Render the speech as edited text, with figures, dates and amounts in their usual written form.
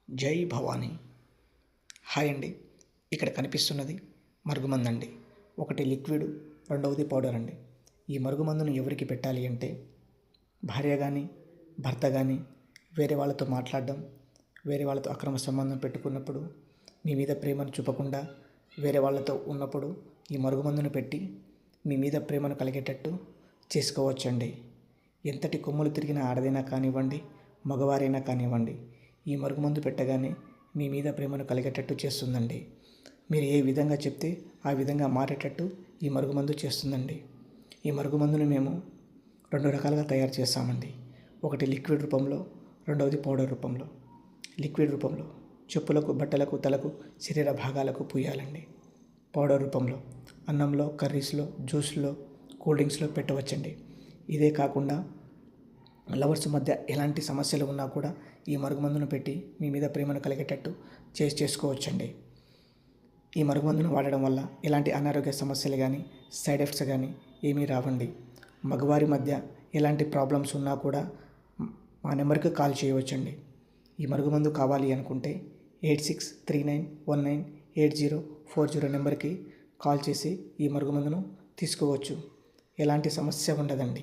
జై భవానీ. హాయ్ అండి. ఇక్కడ కనిపిస్తున్నది మరుగుమందు అండి. ఒకటి లిక్విడ్, రెండవది పౌడర్ అండి. ఈ మరుగుమందును ఎవరికి పెట్టాలి అంటే భార్య కానీ భర్త కానీ వేరే వాళ్ళతో మాట్లాడడం, వేరే వాళ్ళతో అక్రమ సంబంధం పెట్టుకున్నప్పుడు, మీ మీద ప్రేమను చూపకుండా వేరే వాళ్ళతో ఉన్నప్పుడు ఈ మరుగుమందును పెట్టి మీ మీద ప్రేమను కలిగేటట్టు చేసుకోవచ్చండి. ఎంతటి కొమ్ములు తిరిగిన ఆడదైనా కానివ్వండి, మగవారైనా కానివ్వండి, ఈ మరుగుమందు పెట్టగానే మీ మీద ప్రేమను కలిగేటట్టు చేస్తుందండి. మీరు ఏ విధంగా చెప్తే ఆ విధంగా మారేటట్టు ఈ మరుగుమందు చేస్తుందండి. ఈ మరుగుమందును మేము 2 రకాలుగా తయారు చేస్తామండి. ఒకటి లిక్విడ్ రూపంలో, రెండవది పౌడర్ రూపంలో. లిక్విడ్ రూపంలో చెప్పులకు, బట్టలకు, తలకు, శరీర భాగాలకు పూయాలండి. పౌడర్ రూపంలో అన్నంలో, కర్రీస్లో, జ్యూస్లో, కూల్ డ్రింక్స్లో పెట్టవచ్చండి. ఇదే కాకుండా లవర్స్ మధ్య ఎలాంటి సమస్యలు ఉన్నా కూడా ఈ మరుగుమందును పెట్టి మీ మీద ప్రేమను కలిగేటట్టు చేసుకోవచ్చండి. ఈ మరుగుమందును వాడడం వల్ల ఎలాంటి అనారోగ్య సమస్యలు కానీ, సైడ్ ఎఫెక్ట్స్ కానీ ఏమీ రావండి. మగవారి మధ్య ఎలాంటి ప్రాబ్లమ్స్ ఉన్నా కూడా మా నెంబర్కి కాల్ చేయవచ్చండి. ఈ మరుగుమందు కావాలి అనుకుంటే 8639198040 నెంబర్కి కాల్ చేసి ఈ మరుగుమందును తీసుకోవచ్చు. ఎలాంటి సమస్య ఉండదండి.